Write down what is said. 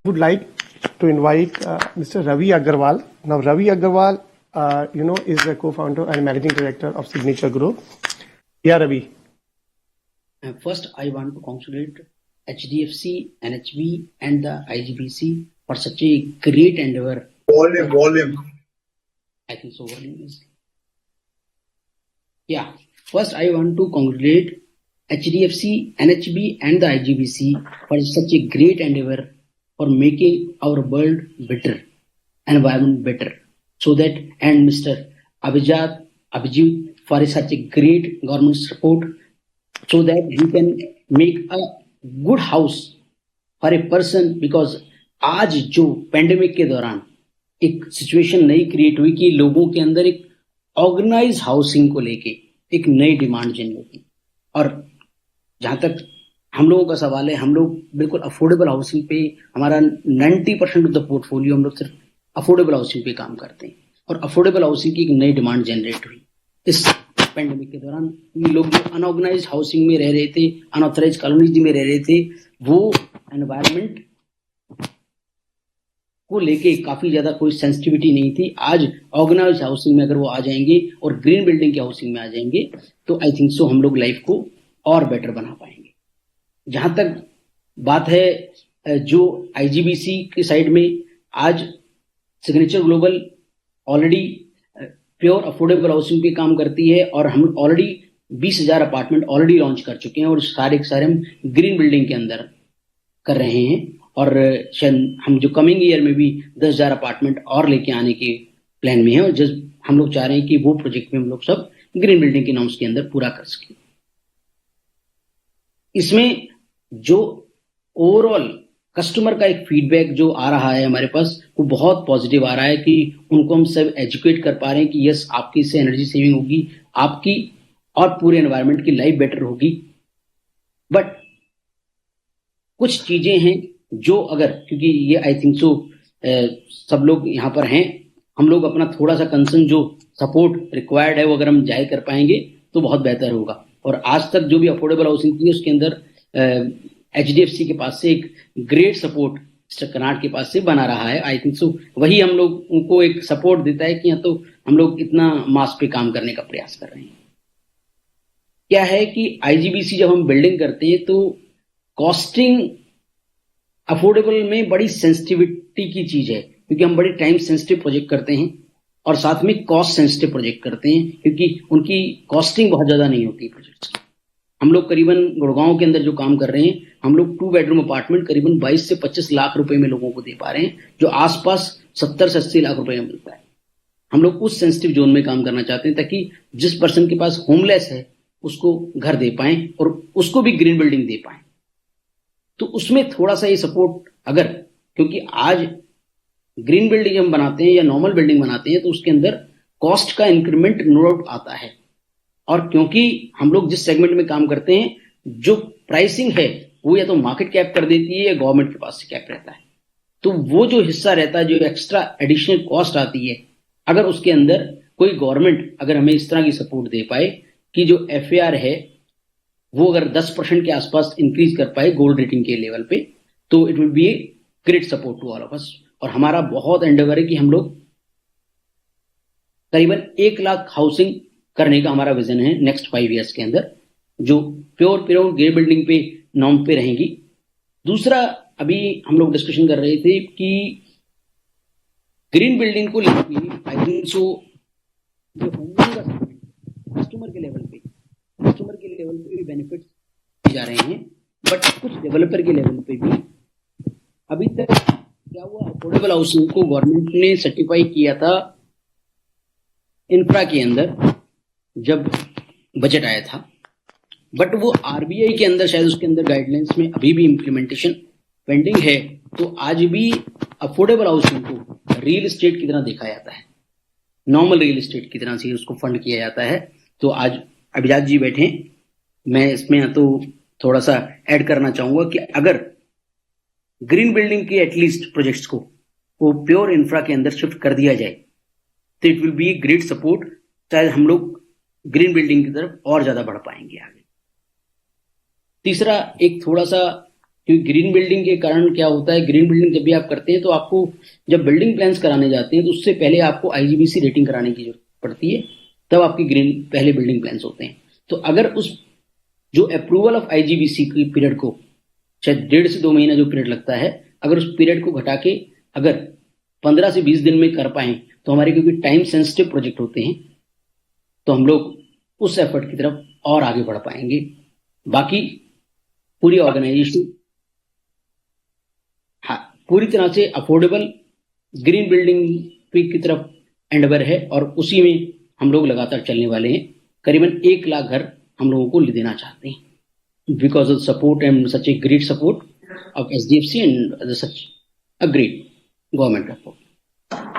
would like to invite Mr. Ravi Agarwal. Now, Ravi Agarwal, is the co-founder and managing director of Signature Group. Yeah, Ravi. First, I want to congratulate HDFC, NHB, and the IGBC for such a great endeavor. Volume. I think so. Volume is. Yeah. First, I want to congratulate HDFC, NHB, and the IGBC for such a great endeavor for making our world better, environment better. So that, and Mr. Abhijit for such a great government support, so that we can make a good house for a person. Because आज जो pandemic के दौरान एक situation नई create हुई कि लोगों के अंदर एक ऑर्गेनाइज हाउसिंग को लेके एक नई डिमांड जनरेट हुई, और जहां तक हम लोगों का सवाल है, हम लोग बिल्कुल अफोर्डेबल हाउसिंग पे, हमारा 90% ऑफ द पोर्टफोलियो हम लोग सिर्फ अफोर्डेबल हाउसिंग पे काम करते हैं, और अफोर्डेबल हाउसिंग की एक नई डिमांड जनरेट हुई इस पेंडेमिक के दौरान। ये लोग जो अनऑर्गेनाइज हाउसिंग में रह रहे थे, अनऑथराइज कॉलोनीज में रह रहे थे, वो एनवायरमेंट को लेके काफी ज्यादा कोई सेंसिटिविटी नहीं थी। आज ऑर्गेनाइज हाउसिंग में अगर वो आ जाएंगे और ग्रीन बिल्डिंग के हाउसिंग में आ जाएंगे तो आई थिंक सो हम लोग लाइफ को और बेटर बना पाएंगे। जहां तक बात है जो आईजीबीसी की साइड में, आज signature global already pure affordable housing पे काम करती है, और हम ऑलरेडी 20,000 अपार्टमेंट ऑलरेडी लॉन्च कर चुके हैं, और सारे के सारे हम ग्रीन बिल्डिंग के अंदर कर रहे हैं, और शायद हम जो कमिंग ईयर में भी 10,000 अपार्टमेंट और लेके आने के प्लान में है, और जस्ट हम लोग चाह रहे हैं कि वो प्रोजेक्ट में हम लोग सब ग्रीन बिल्डिंग के नॉर्म्स के अंदर पूरा कर सकें। इसमें जो ओवरऑल कस्टमर का एक फीडबैक जो आ रहा है हमारे पास, वो बहुत पॉजिटिव आ रहा है कि उनको हम सब एजुकेट कर पा रहे हैं कि यस, आपकी इससे एनर्जी सेविंग होगी, आपकी और पूरे एनवायरनमेंट की लाइफ बेटर होगी। बट कुछ चीजें हैं जो अगर, क्योंकि ये आई थिंक सो सब लोग यहाँ पर हैं, हम लोग अपना थोड़ा सा कंसर्न जो सपोर्ट रिक्वायर्ड है वो अगर हम जाहिर कर पाएंगे तो बहुत बेहतर होगा। और आज तक जो भी अफोर्डेबल हाउसिंग की है उसके अंदर एचडीएफसी के पास से एक ग्रेट सपोर्ट मिस्टर कर्नाड के पास से बना रहा है। आई थिंक सो वही हम लोग उनको एक सपोर्ट देता है कि हाँ, तो हम लोग इतना मास पे काम करने का प्रयास कर रहे हैं। क्या है कि आईजीबीसी जब हम बिल्डिंग करते हैं तो कॉस्टिंग अफोर्डेबल में बड़ी सेंसिटिविटी की चीज है, क्योंकि हम बड़े टाइम सेंसिटिव प्रोजेक्ट करते हैं और साथ में कॉस्ट सेंसिटिव प्रोजेक्ट करते हैं, क्योंकि उनकी कॉस्टिंग बहुत ज्यादा नहीं होती प्रोजेक्ट्स की। हम लोग करीबन गुड़गांव के अंदर जो काम कर रहे हैं, हम लोग 2 बेडरूम अपार्टमेंट करीबन 22 से 25 लाख रुपए में लोगों को दे पा रहे हैं, जो आसपास 70 से 80 लाख रुपए में मिलता है। हम लोग उस सेंसिटिव जोन में काम करना चाहते हैं ताकि जिस पर्सन के पास होमलेस है उसको घर दे पाएं और उसको भी ग्रीन बिल्डिंग दे पाएं। तो उसमें थोड़ा सा ये सपोर्ट अगर, क्योंकि आज ग्रीन बिल्डिंग हम बनाते हैं या नॉर्मल बिल्डिंग बनाते हैं तो उसके अंदर कॉस्ट का इंक्रीमेंट नो डाउट आता है, और क्योंकि हम लोग जिस सेगमेंट में काम करते हैं, जो प्राइसिंग है वो या तो मार्केट कैप कर देती है या गवर्नमेंट के पास से कैप रहता है। तो वो जो हिस्सा रहता है, जो एक्स्ट्रा एडिशनल कॉस्ट आती है, अगर उसके अंदर कोई गवर्नमेंट अगर हमें इस तरह की सपोर्ट दे पाए कि जो एफएआर है वो अगर 10% के आसपास इंक्रीज कर पाए गोल्ड रेटिंग के लेवल पे, तो it will be a great support to all of us. और हमारा बहुत एंडेवर है कि हम लोग करीबन 1 लाख हाउसिंग करने का हमारा विजन है नेक्स्ट 5 इयर्स के अंदर, जो प्योर ग्रे बिल्डिंग पे नॉर्म पे रहेंगी। दूसरा, अभी हम लोग डिस्कशन कर रहे थे कि ग्रीन बिल्डिंग को लेकर आई थिंक सो जो कस्टमर के लेवल पे भी बेनिफिट जा रहे हैं, बट कुछ डेवलपर के लेवल पे भी अभी तक क्या हुआ, अफोर्डेबल हाउसिंग को गवर्नमेंट ने सर्टिफाई किया था इंफ्रा के अंदर जब बजट आया था, बट वो आरबीआई के अंदर शायद उसके अंदर गाइडलाइंस में अभी भी इम्प्लीमेंटेशन पेंडिंग है। तो आज भी अफोर्डेबल हाउसिंग को रियल एस्टेट की तरह देखा जाता है, नॉर्मल रियल एस्टेट की तरह से उसको फंड किया जाता है। तो आज अभिजात जी बैठे हैं, मैं इसमें तो थोड़ा सा ऐड करना चाहूंगा कि अगर ग्रीन बिल्डिंग के एटलीस्ट प्रोजेक्ट्स को वो प्योर इंफ्रा के अंदर शिफ्ट कर दिया जाए तो it will be great support, शायद हम लोग ग्रीन बिल्डिंग की तरफ और ज्यादा बढ़ पाएंगे आगे। तीसरा, एक थोड़ा सा क्योंकि ग्रीन बिल्डिंग के कारण क्या होता है, ग्रीन बिल्डिंग जब भी आप करते हैं तो आपको जब बिल्डिंग प्लान्स कराने जाते हैं तो उससे पहले आपको आईजीबीसी रेटिंग कराने की जरूरत पड़ती है, तब आपकी ग्रीन पहले बिल्डिंग प्लान्स होते हैं। तो अगर उस जो अप्रूवल ऑफ आईजीबीसी की पीरियड को, शायद 1.5 से 2 महीना जो पीरियड लगता है, अगर उस पीरियड को घटा के अगर 15 से 20 दिन में कर पाए तो हमारे, क्योंकि टाइम सेंसिटिव प्रोजेक्ट होते हैं, तो हम लोग उस एफर्ट की तरफ और आगे बढ़ पाएंगे। बाकी पूरी ऑर्गेनाइजेशन पूरी तरह से अफोर्डेबल ग्रीन बिल्डिंग की तरफ एंडवर है और उसी में हम लोग लगातार चलने वाले हैं। करीबन 1 लाख घर हम लोगों को देना चाहते हैं because of support and such A great support of SDFC and such a great government support.